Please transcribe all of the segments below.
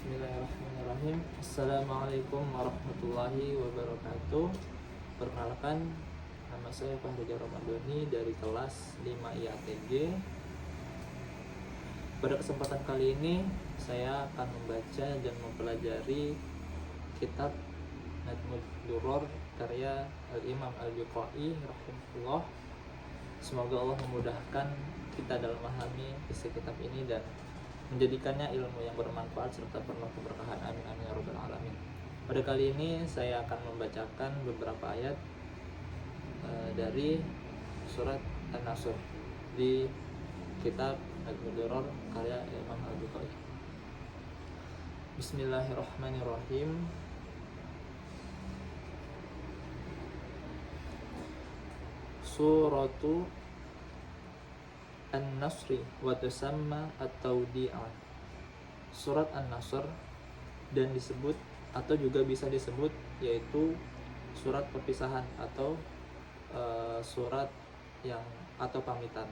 Bismillahirrahmanirrahim. Assalamualaikum warahmatullahi wabarakatuh. Perkenalkan, nama saya Fahri Ramadhani dari kelas 5 IATG. Pada kesempatan kali ini saya akan membaca dan mempelajari kitab Nadmud Duror karya Al-Imam Al-Biqai rahimahullah. Semoga Allah memudahkan kita dalam memahami isi kitab ini dan menjadikannya ilmu yang bermanfaat serta penuh keberkahan. Amin amin ya rabbal alamin. Pada kali ini saya akan membacakan beberapa ayat dari surat An-Nasr di kitab Al-Duror karya Imam Al-Bukhari. Bismillahirrahmanirrahim. Suratu An-Nasri wa tusamma at-tawdi'ah. Surat An-Nasr dan disebut atau juga bisa disebut yaitu surat perpisahan atau surat yang atau pamitan.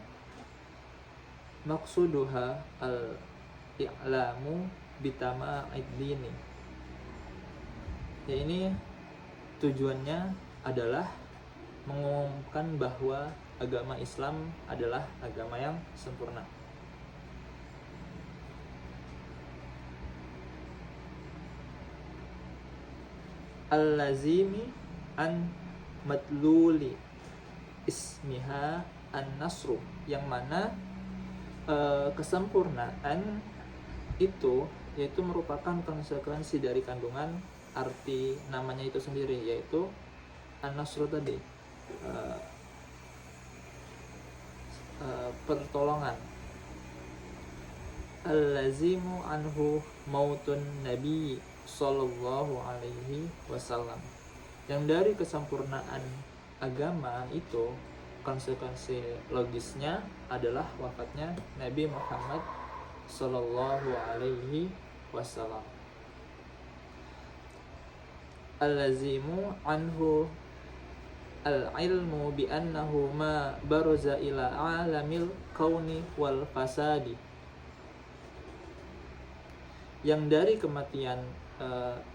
Maqsuduha al-i'lamu bitama'id dini. Ya, ini tujuannya adalah mengumumkan bahwa agama Islam adalah agama yang sempurna. Al-lazimi an madluli ismiha an-nasru, yang mana kesempurnaan itu yaitu merupakan konsekuensi dari kandungan arti namanya itu sendiri, yaitu an-nasru tadi, pertolongan. Al-lazimu anhu mautun nabi sallallahu alaihi wasallam, yang dari kesempurnaan agama itu konsekuensi logisnya adalah wafatnya Nabi Muhammad sallallahu alaihi wasallam. Al-lazimu anhu al-ilmu bi'annahu ma baruza ila alamil kauni wal fasadi, yang dari kematian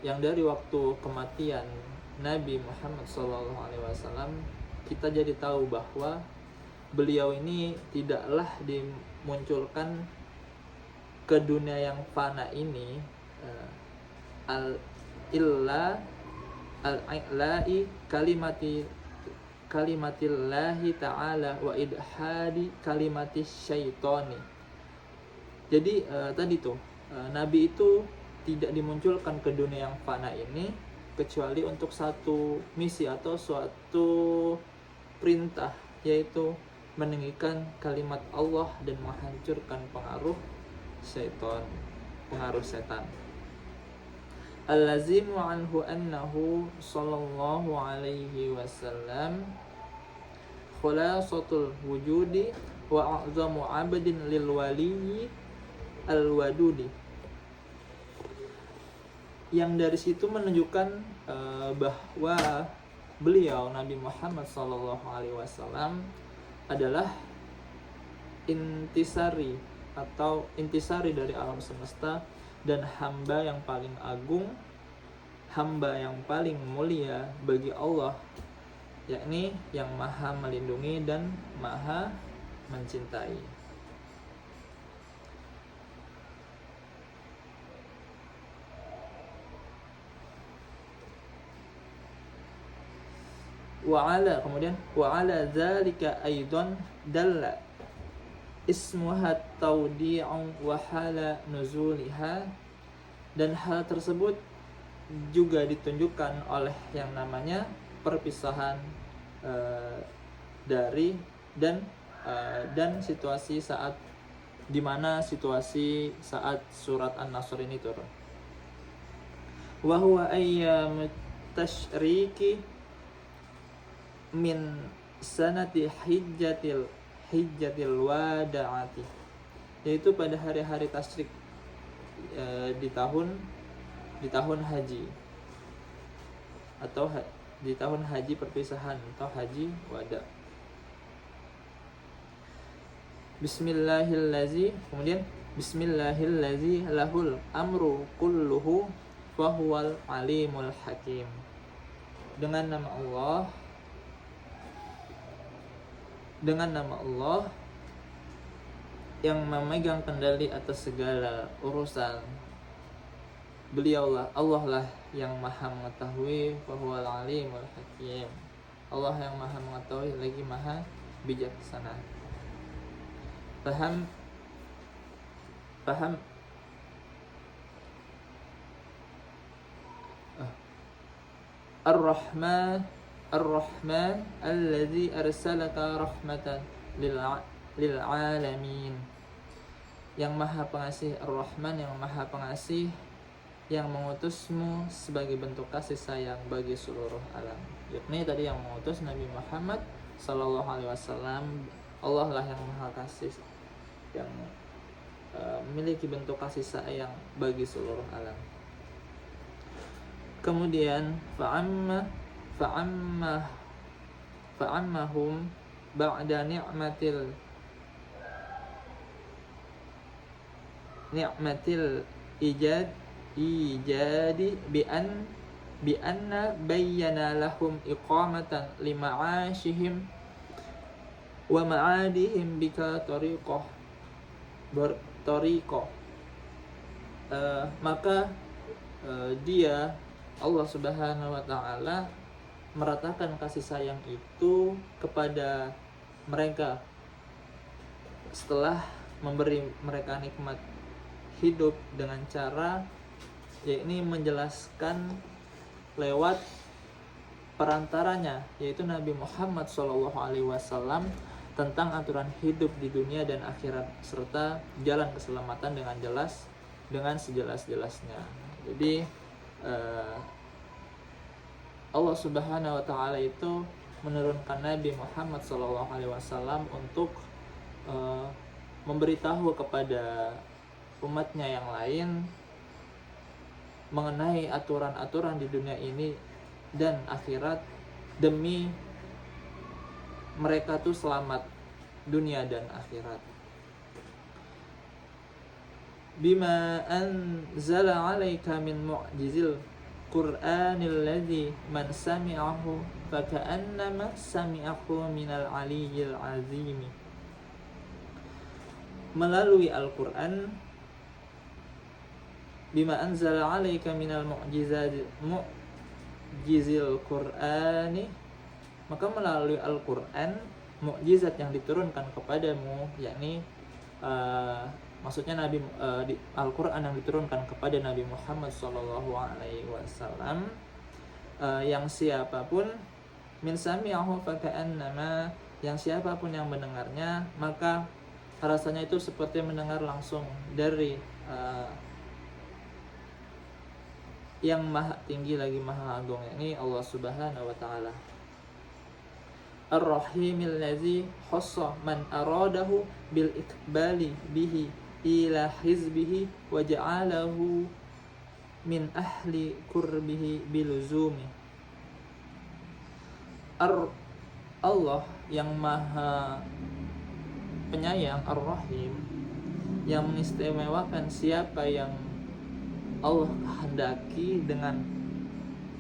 yang dari waktu kematian Nabi Muhammad SAW kita jadi tahu bahwa beliau ini tidaklah dimunculkan ke dunia yang fana ini al-i'la'i kalimatillahi ta'ala wa idhadi kalimatis syaitoni. Jadi tadi tuh Nabi itu tidak dimunculkan ke dunia yang fana ini kecuali untuk satu misi atau suatu perintah, yaitu meninggikan kalimat Allah dan menghancurkan pengaruh syaitan, pengaruh setan. Al-lazimu anhu annahu sallallahu alaihi wasallam khulasatul wujudi wa a'zamu abdin lil waliyyi al-wadudi, yang dari situ menunjukkan bahwa beliau Nabi Muhammad SAW adalah intisari dari alam semesta dan hamba yang paling agung, hamba yang paling mulia bagi Allah, yakni yang maha melindungi dan maha mencintai. Kemudian wa'ala dzalika aidan dalla ismuha tawdi'u wa hala nuzuliha, dan hal tersebut juga ditunjukkan oleh yang namanya perpisahan dari dan situasi saat dimana situasi saat surat An-Nasr ini turun. Wa huwa ayyamut tasyriki min sanati hijjatil wada'ati, yaitu pada hari-hari tasyrik di tahun haji atau di tahun haji perpisahan atau haji wada. Bismillahirrahmanirrahim. Kemudian Bismillahillazi lahul amru kulluhu wa huwal alimul hakim. Dengan nama Allah yang memegang kendali atas segala urusan. Beliaulah, Allah lah yang maha mengetahui, wa huwal alimul hakim. Allah yang maha mengetahui lagi maha bijaksana. Paham? Ar-Rahman alladzi arsalaka rahmatan lil alamin. Yang maha pengasih, Ar-Rahman yang maha pengasih, yang mengutusmu sebagai bentuk kasih sayang bagi seluruh alam. Yakni tadi yang mengutus Nabi Muhammad sallallahu alaihi wasallam. Allah lah yang maha kasih, yang memiliki bentuk kasih sayang bagi seluruh alam. Kemudian fa'ammahum ba'da ni'matil ijadi bi anna bayyana lahum iqamatan lima'ashihim wa ma'adihim bika tariqah. Maka dia, Allah Subhanahu wa ta'ala, meratakan kasih sayang itu kepada mereka setelah memberi mereka nikmat hidup dengan cara yakni menjelaskan lewat perantaranya, yaitu Nabi Muhammad SAW, tentang aturan hidup di dunia dan akhirat serta jalan keselamatan dengan sejelas-jelasnya. Jadi Allah Subhanahu wa ta'ala itu menurunkan Nabi Muhammad SAW untuk memberitahu kepada umatnya yang lain mengenai aturan-aturan di dunia ini dan akhirat, demi mereka tuh selamat dunia dan akhirat. Bima anzala 'alaika min mu'jizil Qur'anil ladzi man sami'ahu faka'annama sami'ahu minal 'aliyyil 'azim. Melalui Al-Qur'an, bima anzala 'alaika minal mu'jizil Qur'ani, maka melalui Al-Qur'an, mukjizat yang diturunkan kepadamu, yakni maksudnya Nabi di Al-Qur'an yang diturunkan kepada Nabi Muhammad SAW, yang siapapun min sami'ahu faka'annama, yang siapapun yang mendengarnya, maka rasanya itu seperti mendengar langsung dari yang maha tinggi lagi maha agung, yakni Allah Subhanahu wa ta'ala. Ar-Rahimil ladzi khassa man aradahu bil iqbali bihi ila hizbihi wa ja'alahu min ahli qurbihi biluzumi. Allah yang maha penyayang, Ar-Rahim, yang mengistimewakan siapa yang Allah kehendaki dengan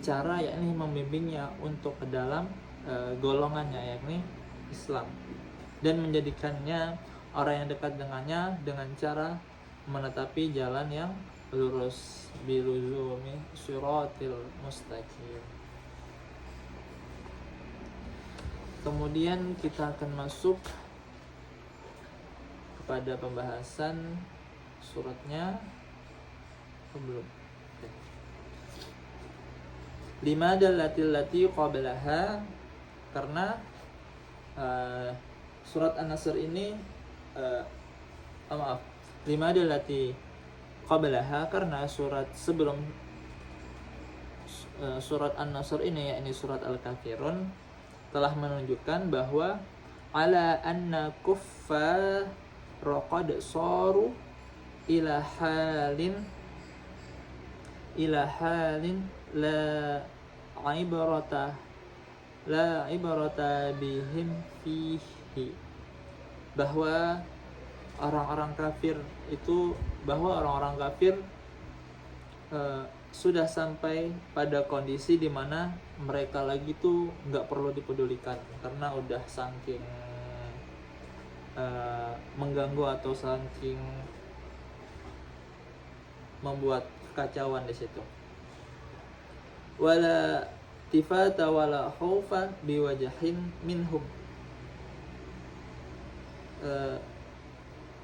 cara yakni membimbingnya untuk ke dalam golongannya, yakni Islam, dan menjadikannya orang yang dekat dengannya dengan cara menetapi jalan yang lurus, biluzumi siratil mustaqim. Kemudian kita akan masuk kepada pembahasan suratnya. Belum. Lima dalatil lati qablaha, karena surat An-Nasr ini lima dallati qablaha, karena surat sebelum surat An-Nasr ini, yakni surat Al-Kafirun, telah menunjukkan bahwa ala anna kuffar qad saru ila halin la ibarata bihim fihi, bahwa orang-orang kafir itu, bahwa orang-orang kafir sudah sampai pada kondisi di mana mereka lagi tuh nggak perlu dipedulikan karena udah saking mengganggu atau saking membuat kekacauan di situ. Wala tifata wala khaufa biwajahin minhum.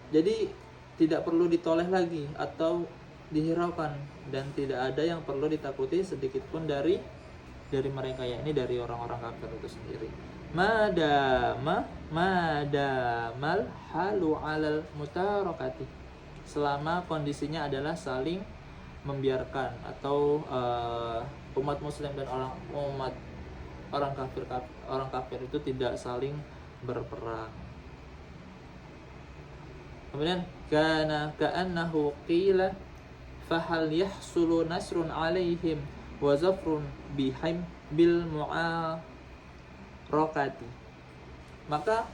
Jadi tidak perlu ditoleh lagi atau dihiraukan, dan tidak ada yang perlu ditakuti sedikit pun dari mereka, yakni dari orang-orang kafir itu sendiri. Madamal halu alal mutarakati, selama kondisinya adalah saling membiarkan, atau umat muslim dan orang kafir itu tidak saling berperang. Kemudian kana ka'annahu qila fahal yahsulu nasrun alaihim wa zafrun bihim bil mu'arakati. Maka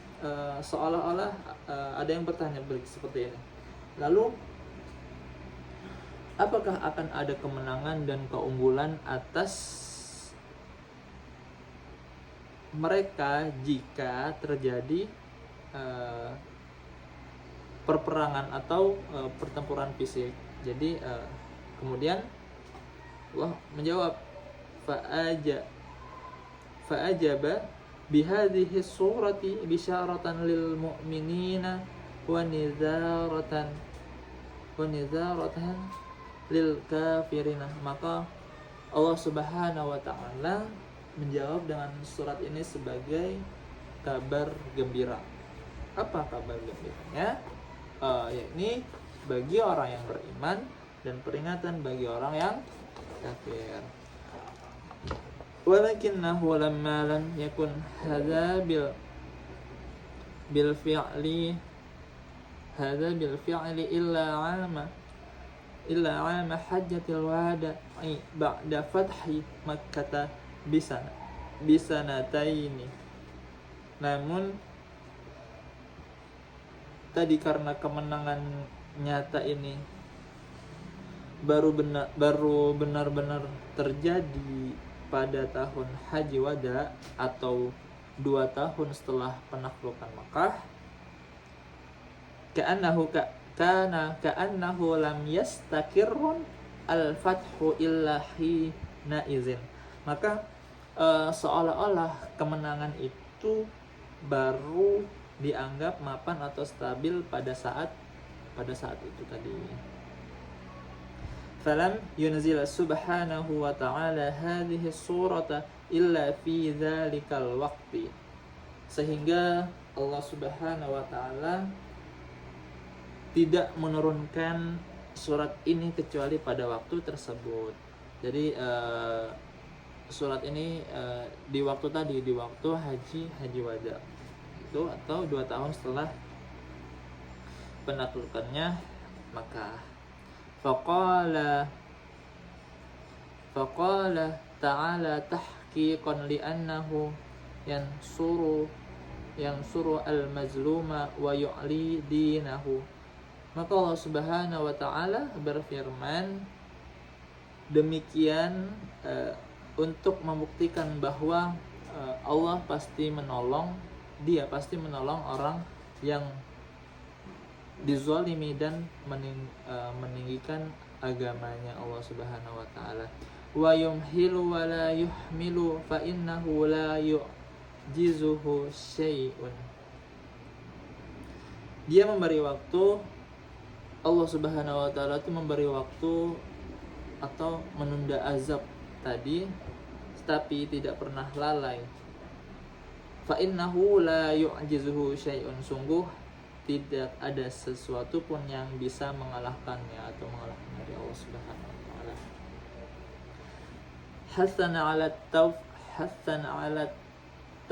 seolah-olah ada yang bertanya seperti ini. Lalu apakah akan ada kemenangan dan keunggulan atas mereka jika terjadi perperangan atau pertempuran fisik? Jadi kemudian Allah menjawab, fa'ajaba bihadhihi surati bisyaratan lil mu'minina wa nizaratan lil kafirina. Maka Allah Subhanahu wa taala menjawab dengan surat ini sebagai kabar gembira. Apa kabar gembiranya? Yakni bagi orang yang beriman dan peringatan bagi orang yang kafir. Walakinnahu lamma lam yakun hadza bil fi'li illa 'ama hajjatil wada'i ba'da fathi Makkah bisanataini. Namun tadi karena kemenangan nyata ini baru benar-benar terjadi pada tahun Haji Wada atau 2 tahun setelah penaklukan Makkah, ka'annahu lam yastakirrun al-fathu illa hina izin. Maka seolah-olah kemenangan itu baru dianggap mapan atau stabil pada saat itu tadi. Falam yunzil subhanahu wa ta'ala hadhihi surata illa fi dzalikal waqti, sehingga Allah Subhanahu wa ta'ala tidak menurunkan surat ini kecuali pada waktu tersebut. Jadi surat ini di waktu haji wada itu, atau 2 tahun setelah penaklukannya Makkah. Faqala ta'ala tahqiqan li'annahu yansuru al-mazluma wa yu'li dinahu. Maka Allah Subhanahu wa ta'ala berfirman demikian untuk membuktikan bahwa Allah pasti menolong orang yang dizalimi dan meninggikan agamanya Allah Subhanahu wa ta'ala. Wa yumhilu wa la yuhmilu fa innahu la yu'jizuhu syai'un. Dia memberi waktu, Allah Subhanahu wa ta'ala itu memberi waktu atau menunda azab tadi, tapi tidak pernah lalai. Fa innahu la yu'jizuhu syai'un, sungguh tidak ada sesuatu pun yang bisa mengalahkannya atau mengalahkan dari Allah Subhanahu wa ta'ala. Hasan 'ala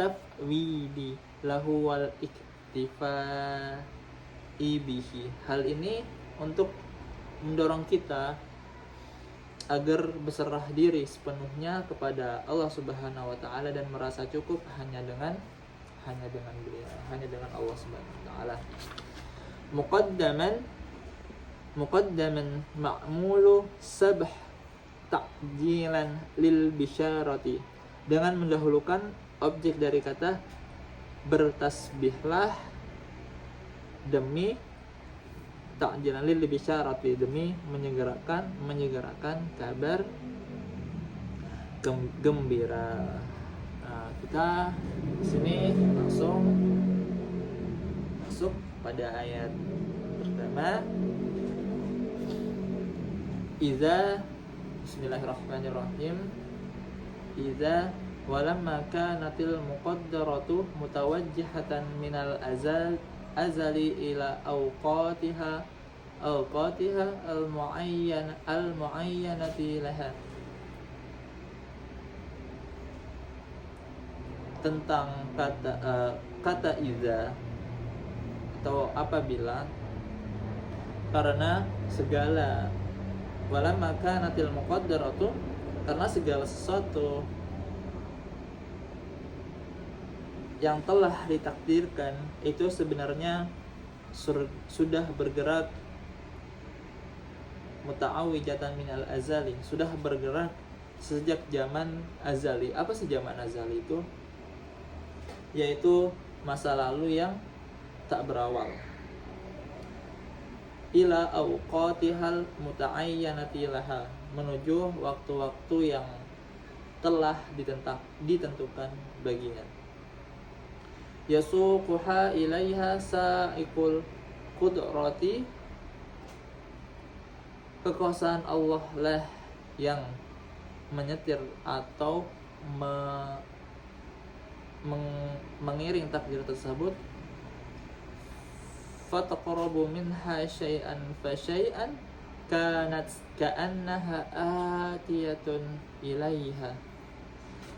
tafwidi lahu wal iktifai bihi. Hal ini untuk mendorong kita agar berserah diri sepenuhnya kepada Allah Subhanahu wa ta'ala dan merasa cukup hanya dengan beliau, hanya dengan Allah Subhanahu wa ta'ala. muqaddaman ma'mulu sabh ta'jilan lil bisyarati, dengan mendahulukan objek dari kata bertasbihlah demi ta'jilan lil bisyarati, demi menyegerakan kabar gembira. Nah, kita di sini langsung masuk pada ayat pertama. Iza, bismillahirrahmanirrahim. Iza walamma kanatil muqaddaratu mutawajjihatan minal azali ila awqatiha al-muayyanati laha. Tentang kata iza atau apabila, karena segala walamma kanatil muqaddaratu, karena segala sesuatu yang telah ditakdirkan itu sebenarnya sudah bergerak muta'awijatan minal azali, sudah bergerak sejak zaman azali. Apa sih zaman azali itu? Yaitu masa lalu yang tak berawal. Ila awqatihal muta'ayyanati laha, menuju waktu-waktu yang telah ditentukan baginya. Yasuquha ilaiha sa'iqul qudrati, kekuasaan Allah lah yang menyetir atau mengiring takdir tersebut. Fataqrabu minha syai'an fa syai'an kanat ka'annaha atiyatun ilaiha,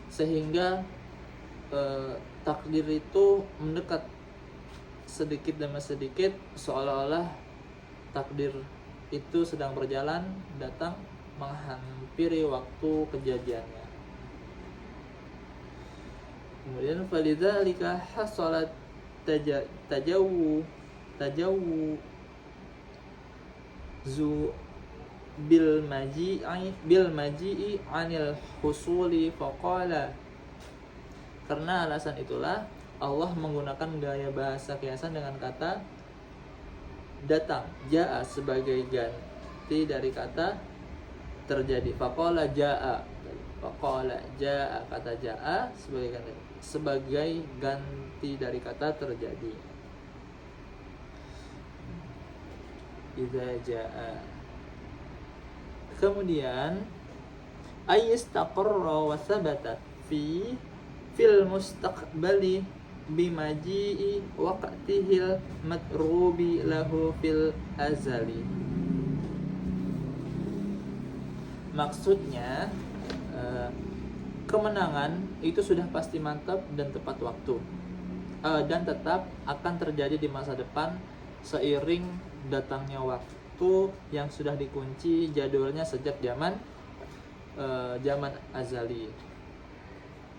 sehingga takdir itu mendekat sedikit demi sedikit, seolah-olah takdir itu sedang berjalan datang menghampiri waktu kejadiannya. Kemudian falidzalika hasalat tajawwu zu bil maji'i anil husuli faqala. Karena alasan itulah Allah menggunakan gaya bahasa kiasan dengan kata datang. Ja'a sebagai ganti dari kata terjadi. Faqala ja'a, kata ja'a sebagai ganti dari kata terjadi. Idza ja'a. Kemudian ayyastaqarra wa thabata fil mustaqbali bimaji'i waqtihil matrubi lahu fil azali. Maksudnya kemenangan itu sudah pasti mantap dan tepat waktu, dan tetap akan terjadi di masa depan seiring datangnya waktu yang sudah dikunci jadwalnya sejak zaman azali.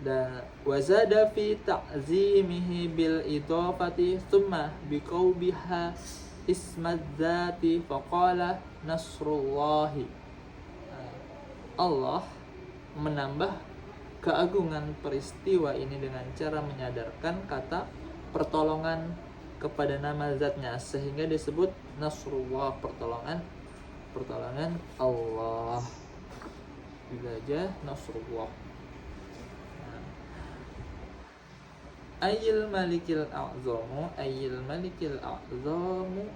Dan wazada fi ta'zimihi bil idafati thumma biqaubiha ismadzati faqala nasrullahi. Allah menambah keagungan peristiwa ini dengan cara menyadarkan kata pertolongan kepada nama zatnya, sehingga disebut nasrullah, pertolongan Allah. Bila aja nasrullah. Ayyil malikil a'zamu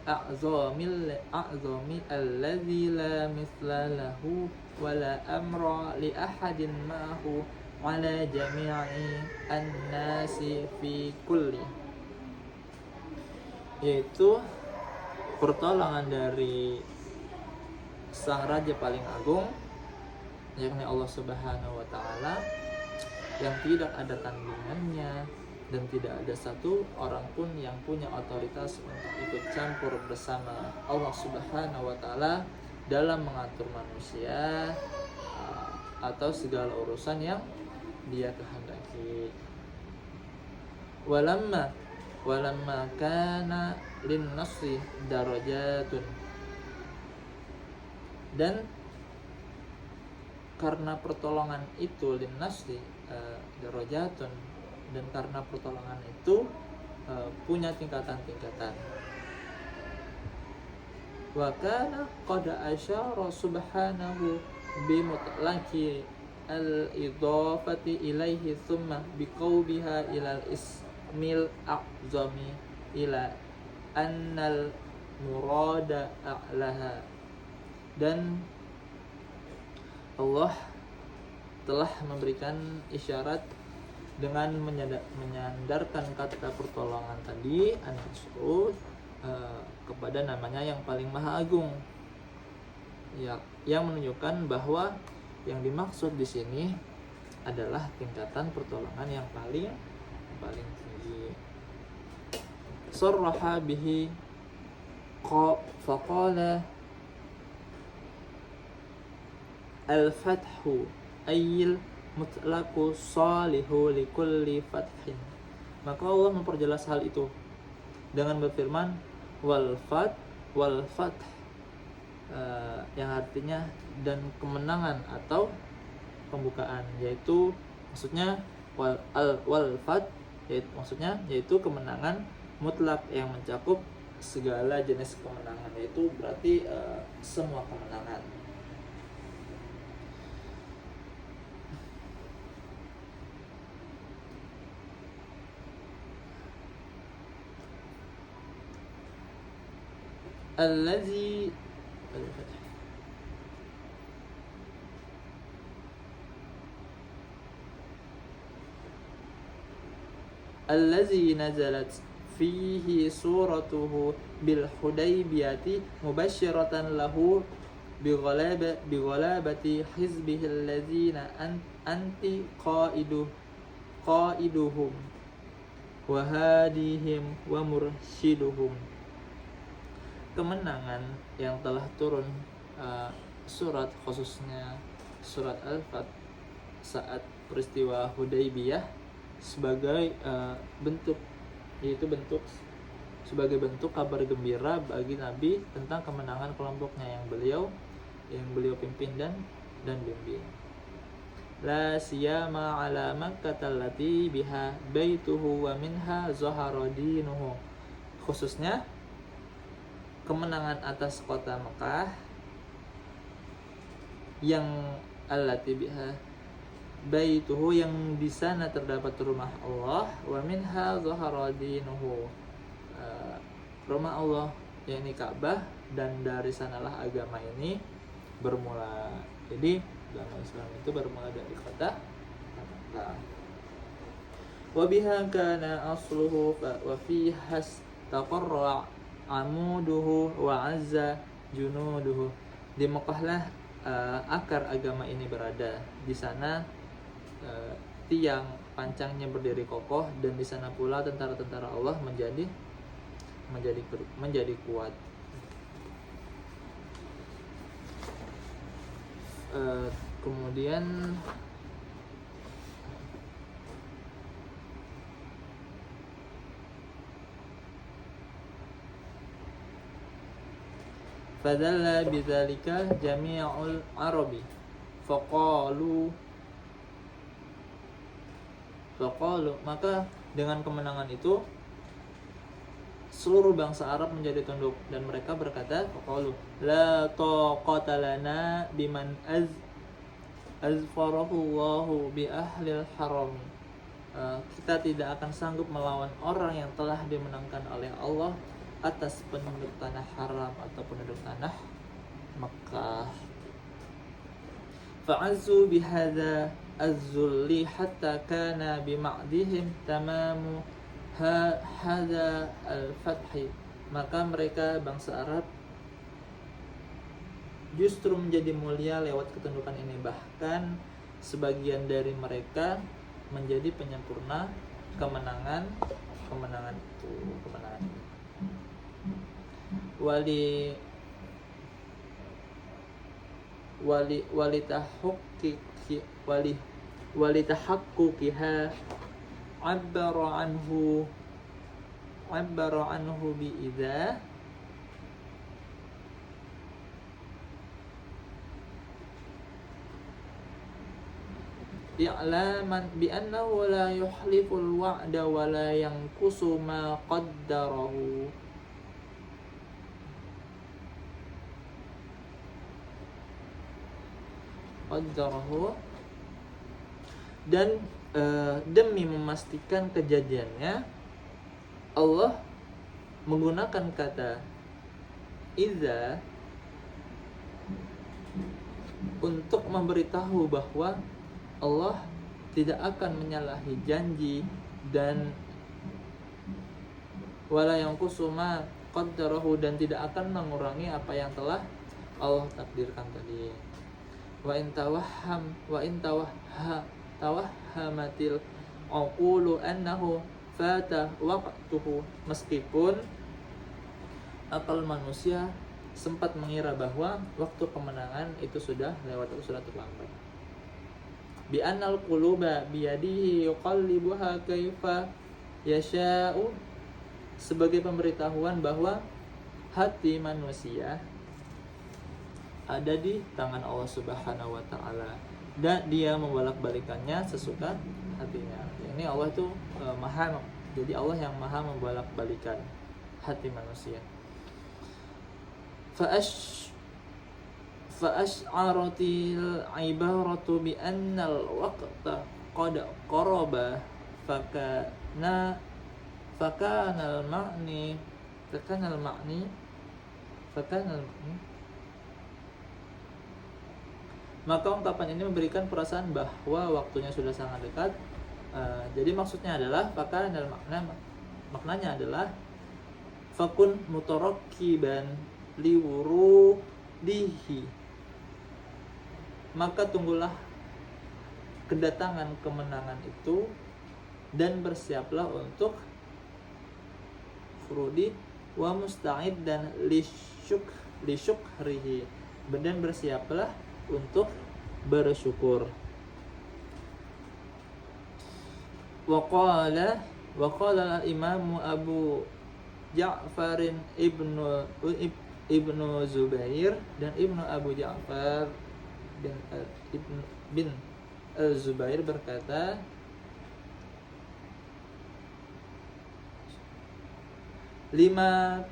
a'zami alladzi la mithla lahu wa la amra li ahadin ma'ahu ala jami'i an-nasi fi kulli. Yaitu pertolongan dari sang raja paling agung, yakni Allah Subhanahu wa taala, yang tidak ada tandingannya dan tidak ada satu orang pun yang punya otoritas untuk ikut campur bersama Allah Subhanahu wa taala dalam mengatur manusia atau segala urusan yang Dia kehendaki. Walamma walamma kana lin-nasri darajatun, dan karena pertolongan itu lin-nasri darajatun, dan karena pertolongan itu punya tingkatan-tingkatan. Wa kana qad asyara subhanahu bi mutlaqi al-idafati ilaihi thumma biqawbiha ila al-ismil a'zami ila annal murada a'laha. Dan Allah telah memberikan isyarat dengan menyandarkan kata pertolongan tadi an-nasru kepada namanya yang paling maha agung, ya, yang menunjukkan bahwa yang dimaksud di sini adalah tingkatan pertolongan yang paling tinggi. Sarraha bihi faqala al-fathu ayil mutlaqu salihu likulli fathin. Maka Allah memperjelas hal itu dengan berfirman wal fath, yang artinya dan kemenangan atau pembukaan, yaitu maksudnya wal fath yaitu kemenangan mutlak yang mencakup segala jenis kemenangan, yaitu berarti semua kemenangan. Allazi nazalat fihi suratuhu bil hudaybiyati mubashiratan lahu bighalabati hizbihi allazina anti qaiduhum wa hadihim wa murshiduhum. Kemenangan yang telah turun surat, khususnya surat Al-Fath saat peristiwa Hudaybiyah sebagai sebagai bentuk kabar gembira bagi Nabi tentang kemenangan kelompoknya yang beliau pimpin dan bimbing. La siyama ala Makkah allati biha baituhu wa minha zahara dinuhu. Khususnya kemenangan atas kota Mekah yang allati biha baituhu, yang di sana terdapat rumah Allah, wa minha zahara dinuhu, rumah Allah yakni Ka'bah, dan dari sanalah agama ini bermula. Jadi agama Islam itu bermula dari kota Mekah. Wa biha kana asluhu wa fiha taqarra amuduhu wa azza junuduhu. Di Mekahlah akar agama ini berada. Di sana tiang pancangnya berdiri kokoh, dan di sana pula tentara-tentara Allah menjadi kuat. Kemudian fadalla bidzalika jami'ul arabi faqalu, maka dengan kemenangan itu seluruh bangsa Arab menjadi tunduk, dan mereka berkata faqalu la taqata lana biman azfarahullahu bi ahlil haram. Kita tidak akan sanggup melawan orang yang telah dimenangkan oleh Allah atas penduduk tanah haram atau penduduk tanah Mekah. Fa'azzu bihadza az-zulli hatta kana bima'dihim tamamu hadza al-fathi. Maka mereka bangsa Arab justru menjadi mulia lewat ketundukan ini, bahkan sebagian dari mereka menjadi penyempurna kemenangan itu. Walitahaqquqiha abbara anhu 'abbara anhu bi idza i'laman bi annahu la yuhliful wa'da wa la yanqusu ma qaddarahu. Dan demi memastikan kejadiannya, Allah menggunakan kata idza untuk memberitahu bahwa Allah tidak akan menyalahi janji dan wala yanqusu ma qaddarahu, dan tidak akan mengurangi apa yang telah Allah takdirkan tadi. Wa in tawahhamatil aqulu annahu fata waqtuhu, meskipun akal manusia sempat mengira bahwa waktu kemenangan itu sudah lewat atau sudah terlambat. Bi annal quluba biyadihi yuqallibuha kaifa yasha'u, sebagai pemberitahuan bahwa hati manusia ada di tangan Allah Subhanahu wa taala dan dia membolak-balikannya sesuka hatinya. Ini Allah itu maha, jadi Allah yang maha membolak-balikan hati manusia. Fa'ash'aratil ibaratu bi annal waqta qad qaraba fakana al-ma'ni maka ungkapan ini memberikan perasaan bahwa waktunya sudah sangat dekat. Jadi maksudnya adalah fakana maknanya adalah fakun mutarakkiban liwurudihi, maka tunggulah kedatangan kemenangan itu dan bersiaplah untuk furudi wa musta'id dan lisyukrihi, dan bersiaplah untuk bersyukur. Wa qala al-Imam Abu Ja'farin Ibnu Zubair, dan Ibnu Abu Ja'far bin Zubair berkata, lima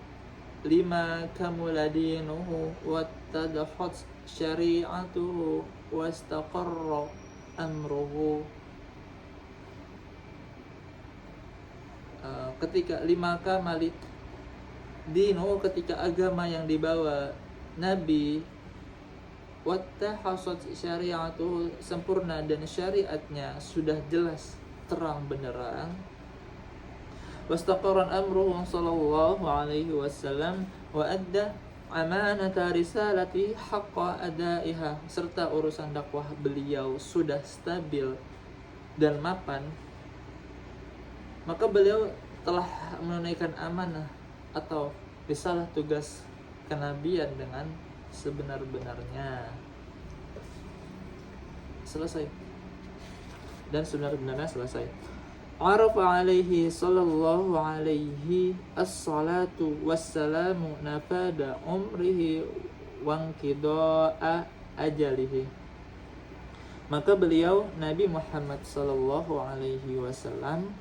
kamuladinuhu wattadhat syari'atuhu wastaqarra amruhu. Ketika lima kamalit dinu, ketika agama yang dibawa Nabi, wattahasat syari'atuhu, sempurna dan syariatnya sudah jelas terang benderang, wastaqarran amruhu sallallahu alaihi wasallam wa adda amanata risalati haqqa adaiha, serta urusan dakwah beliau sudah stabil dan mapan, maka beliau telah menunaikan amanah atau risalah tugas kenabian dengan sebenar-benarnya. Selesai. Dan sebenar-benarnya selesai. Arafa alaihi sallallahu alaihi as-salatu wassalamu nafada umrihi wanqida'a ajalihi. Maka beliau Nabi Muhammad sallallahu alaihi wasallam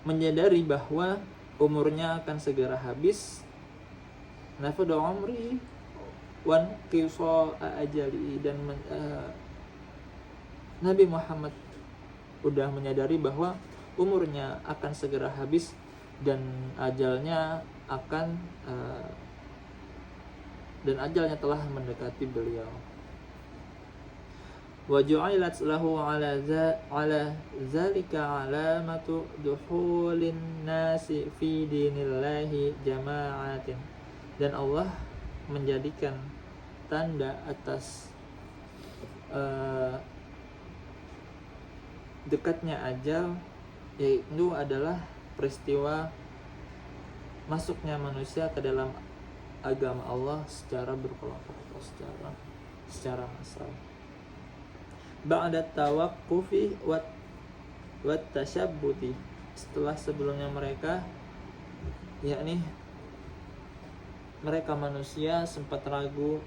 menyadari bahwa umurnya akan segera habis, nafada umrihi wanqida'a ajalihi, dan Nabi Muhammad udah menyadari bahwa umurnya akan segera habis dan ajalnya telah mendekati beliau. Wa ju'ilat lahu ala zalika alamatu dukhulin nasi fi dinillahi jama'atin, dan Allah menjadikan tanda atas dekatnya ajal, yaitu adalah peristiwa masuknya manusia ke dalam agama Allah secara berkelompok atau secara massal. Ba'da tawaqqufi wat tashabbuti, setelah sebelumnya mereka, yakni mereka manusia sempat ragu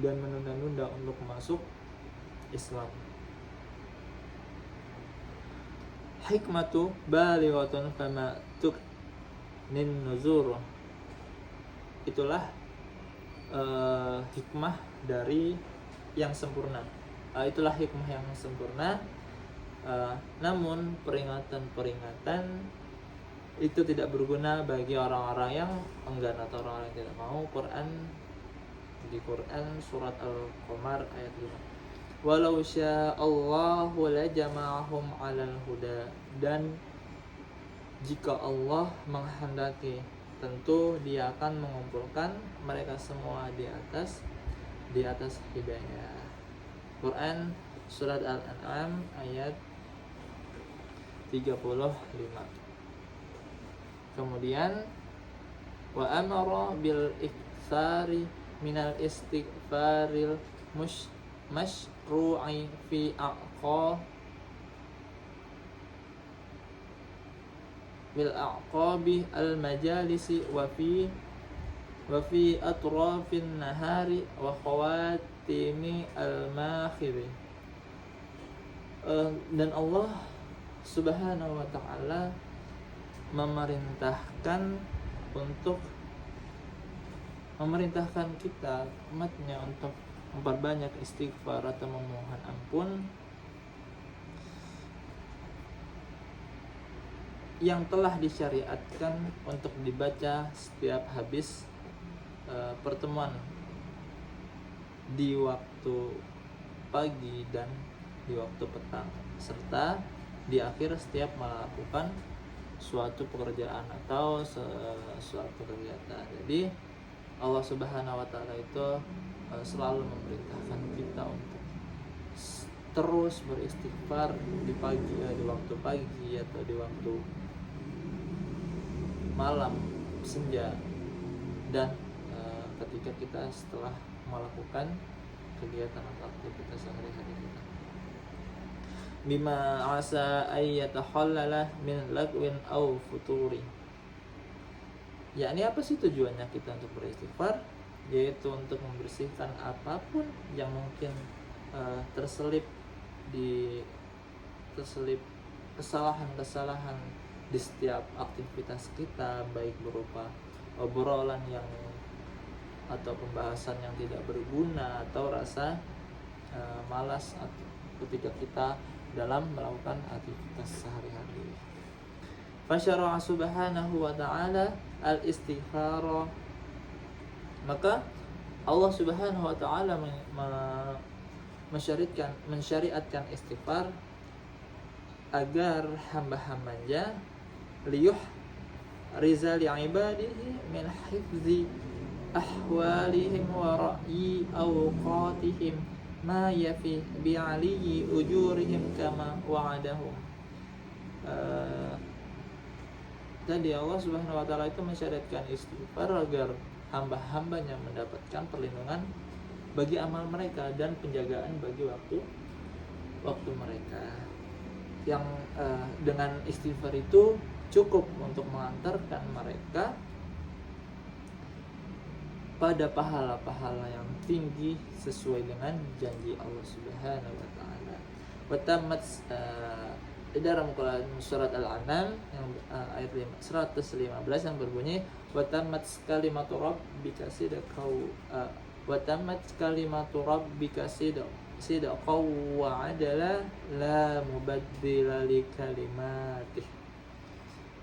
dan menunda-nunda untuk masuk Islam. Hikmatu balighatun fama nin nuzur. Itulah hikmah dari yang sempurna. Itulah hikmah yang sempurna. Namun peringatan-peringatan itu tidak berguna bagi orang-orang yang enggan atau orang-orang yang tidak mau. Di Quran surat Al-Qamar ayat 5. Walau sya'allahu lajama'ahum 'alal huda. Dan jika Allah menghendaki, tentu Dia akan mengumpulkan mereka semua di atas hidayah. Quran surat Al-An'am ayat 35. Kemudian wa amara bil iktsari minal istighfaril mashru'i fi bil al majalisi wa fi atrafin nahari wa khawatimi al makhiri. Dan Allah Subhanahu wa ta'ala memerintahkan kita umatnya untuk memperbanyak istighfar atau memohon ampun yang telah disyariatkan untuk dibaca setiap habis pertemuan di waktu pagi dan di waktu petang, serta di akhir setiap melakukan suatu pekerjaan atau suatu kegiatan. Jadi Allah Subhanahu wa ta'ala itu selalu memerintahkan kita untuk terus beristighfar di waktu pagi atau di waktu malam senja, dan ketika kita setelah melakukan kegiatan atau aktivitas sehari-hari kita. Bima asa ayyatahallala min lagwin aw futuri. Yakni apa sih tujuannya kita untuk beristighfar? Yaitu untuk membersihkan apapun yang mungkin terselip kesalahan-kesalahan di setiap aktivitas kita, baik berupa obrolan yang atau pembahasan yang tidak berguna atau rasa malas ketika kita dalam melakukan aktivitas sehari-hari. Fasyara'a subhanahu wa ta'ala al-istighfar. Maka Allah Subhanahu wa ta'ala mensyariatkan istighfar agar hamba-hambanya liyuh rizali ibadihi min hifzi ahwalihim wa ra'yi awqatihim ma yafi bi'aliyi ujurihim kama wa'adahum. Jadi Allah Subhanahu wa ta'ala itu mensyariatkan istighfar agar hamba-hambanya mendapatkan perlindungan bagi amal mereka dan penjagaan bagi waktu mereka, yang dengan istighfar itu cukup untuk mengantarkan mereka pada pahala-pahala yang tinggi sesuai dengan janji Allah Subhanahu wa ta'ala. Watamat dalam surat Al-An'am yang ayat 115 yang berbunyi watamat kalimatu rabbika sidqau wa adala la mubaddila li kalimatih.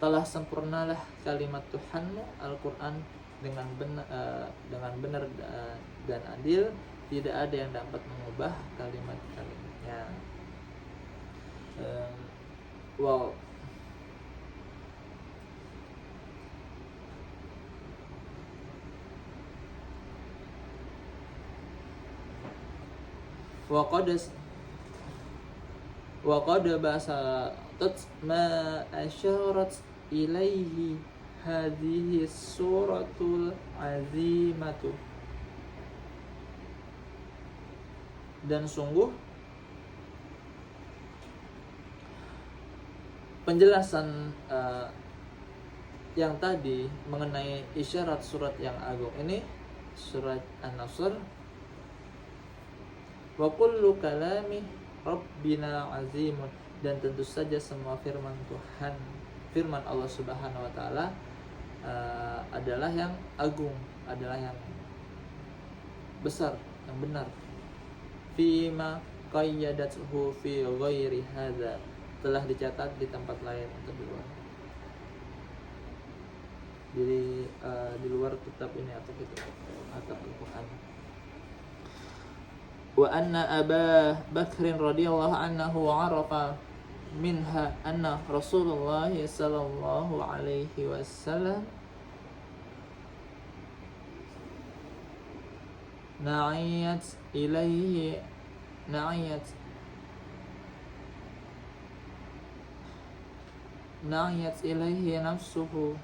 Telah sempurnalah kalimat Tuhanmu Al-Quran dengan benar dan adil, tidak ada yang dapat mengubah kalimat-kalimatnya. Wow. Wa qad basatat ma asyarat ilaihi hadhihi suratul azimatu. Dan sungguh penjelasan yang tadi mengenai isyarat surat yang agung ini, surat An-Nasr, wa kullu kalami rabbina azimun, dan tentu saja semua firman Tuhan, firman Allah Subhanahu wa taala adalah yang agung, adalah yang besar, yang benar. Fima qayyadathu fi ghairi hadza, telah dicatat di tempat lain atau di luar. Jadi di luar kitab ini atau Al-Quran. Wa anna Aba Bakr radhiyallahu anhu arafa minha anna Rasulullah sallallahu alaihi wasallam na'iyat ilaihi nafsuhu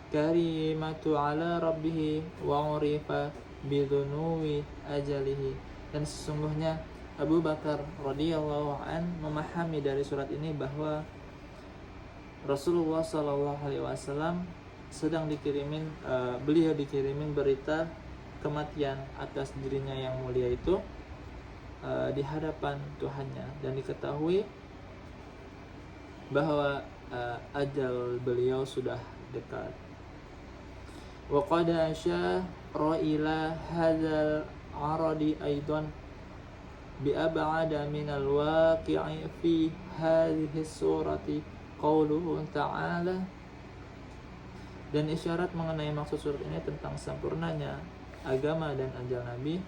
karimatu ala rabbih wa urifa bidunuwi ajalihi. Dan sesungguhnya Abu Bakar radhiyallahu an memahami dari surat ini bahwa Rasulullah sallallahu alaihi wasallam sedang beliau dikirimin berita kematian atas dirinya yang mulia itu di hadapan Tuhannya, dan diketahui bahwa ajal beliau sudah dekat. Wa qad asyara ila hadzal aradi aidan bi ab'ada min al-waqi'i fi hadhihi surati qauluhu ta'ala. Dan isyarat mengenai maksud surat ini tentang sempurnanya agama dan ajal Nabi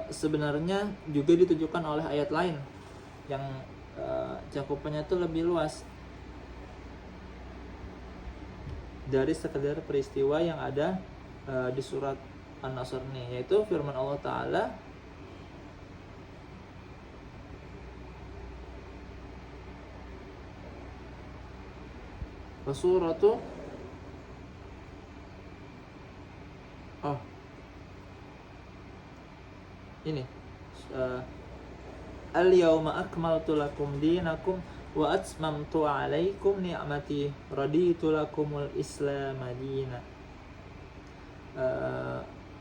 sebenarnya juga ditujukan oleh ayat lain yang cakupannya itu lebih luas dari sekedar peristiwa yang ada di surat An-Nasr ini, yaitu firman Allah Ta'ala suratu ini al-yawma akmaltu lakum dinakum wa atmamtu alaikum ni'mati raditu lakumul islam madina.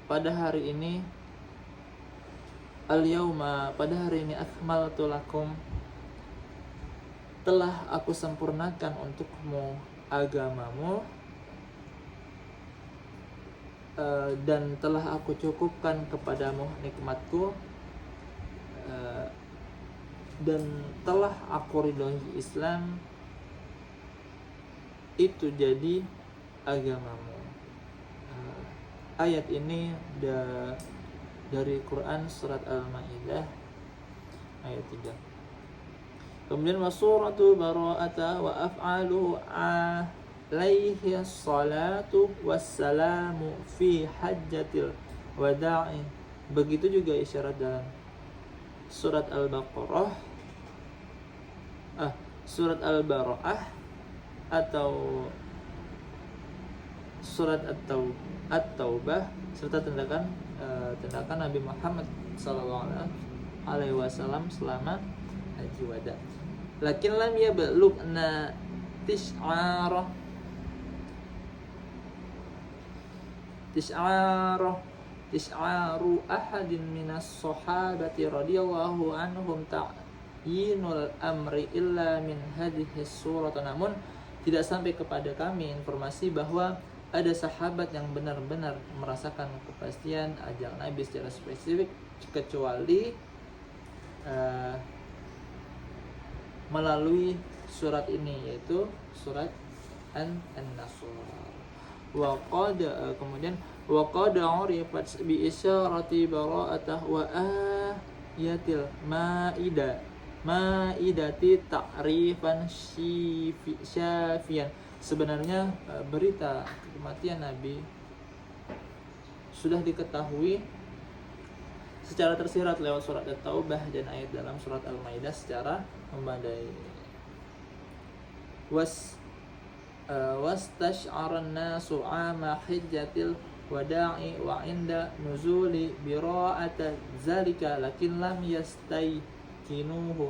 Pada hari ini al-yawma, pada hari ini akmaltu lakum, telah aku sempurnakan untukmu agamamu, dan telah aku cukupkan kepadamu nikmatku, dan telah aku ridhoi Islam itu jadi agamamu. Ayat ini dari Quran surat Al-Maidah ayat 3. Kemudian wasuratu bara'ata wa af'alu alaihi salatu wassalamu fi hajjatil wada'i. Begitu juga isyarat dalam surat Al-Baqarah, surat Al-Bara'ah atau surat At-Taubah, serta tindakan Nabi Muhammad sallallahu alaihi wasallam selama haji wada. Lakin lam yablugna tis'aru ahadin minas sahabati radhiyallahu anhum ta'yinul amri illa min hadhihi surat. Namun tidak sampai kepada kami informasi bahwa ada sahabat yang benar-benar merasakan kepastian ajal Nabi secara spesifik kecuali melalui surat ini, yaitu surat An-Nasr. Wa qad kemudian wa qad urifat bi isyarati bara'atah wa ayatil ma'idati ta'rifan syafiyan. Sebenarnya berita kematian Nabi sudah diketahui secara tersirat lewat surat At-Taubah dan ayat dalam surat Al-Maidah secara memadai. Wastash'aran nasu 'ama hijjatil wada'i wa 'inda nuzuli bira'ata zalika lakin lam yastayqinuhu.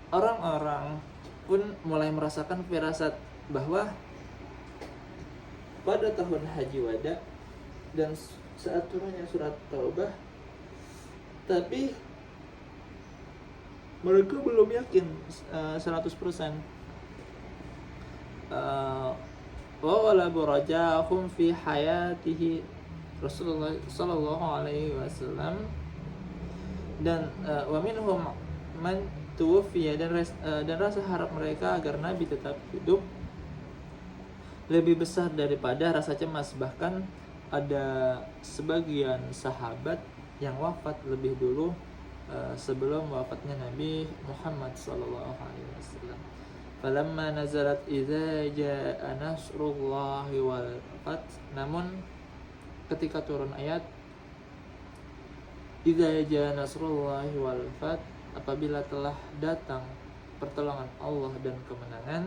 orang-orang pun mulai merasakan firasat bahwa pada tahun Haji Wada dan saat turunnya surat Taubah, tapi mereka belum yakin 100%. Wa wala burajahum fi hayatihi Rasulullah sallallahu alaihi wasallam, dan wa minhum man tuwfiya, dan rasa harap mereka agar Nabi tetap hidup lebih besar daripada rasa cemas. Bahkan ada sebagian sahabat yang wafat lebih dulu sebelum wafatnya Nabi Muhammad sallallahu alaihi wasallam. Falamma nazalat idza jaa nasrullahi wal fath, namun ketika turun ayat idza jaa nasrullahi wal fath, apabila telah datang pertolongan Allah dan kemenangan,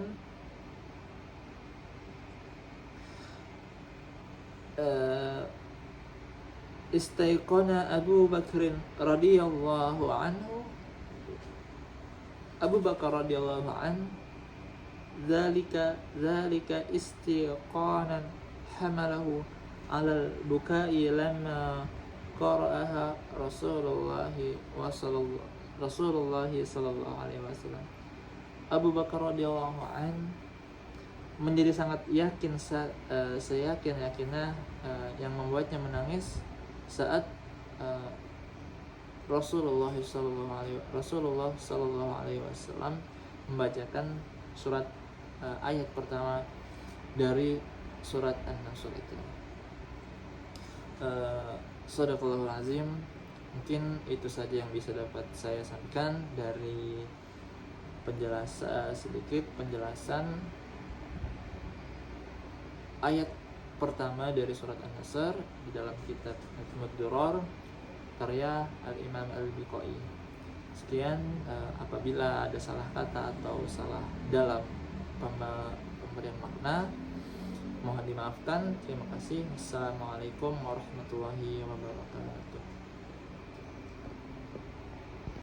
istaiqana Abu Bakr radhiyallahu anhu, Abu Bakar radhiyallahu an, zalika istiqanan hamalahu alal bukai lamma qara'aha Rasulullah sallallahu alaihi wasallam. Abu Bakar radhiyallahu an menjadi sangat yakin, seyakin-yakinnya yang membuatnya menangis saat Rasulullah sallallahu alaihi wasallam membacakan surat ayat pertama dari surat An-Nasr itu. Shadaqallahul azim. Mungkin itu saja yang bisa dapat saya sampaikan dari sedikit penjelasan ayat pertama dari surat An-Nasr di dalam kitab Nadmud Duror karya Al-Imam Al-Biqai. Sekian, apabila ada salah kata atau salah dalam pemberian makna, mohon dimaafkan. Terima kasih. Assalamualaikum warahmatullahi wabarakatuh.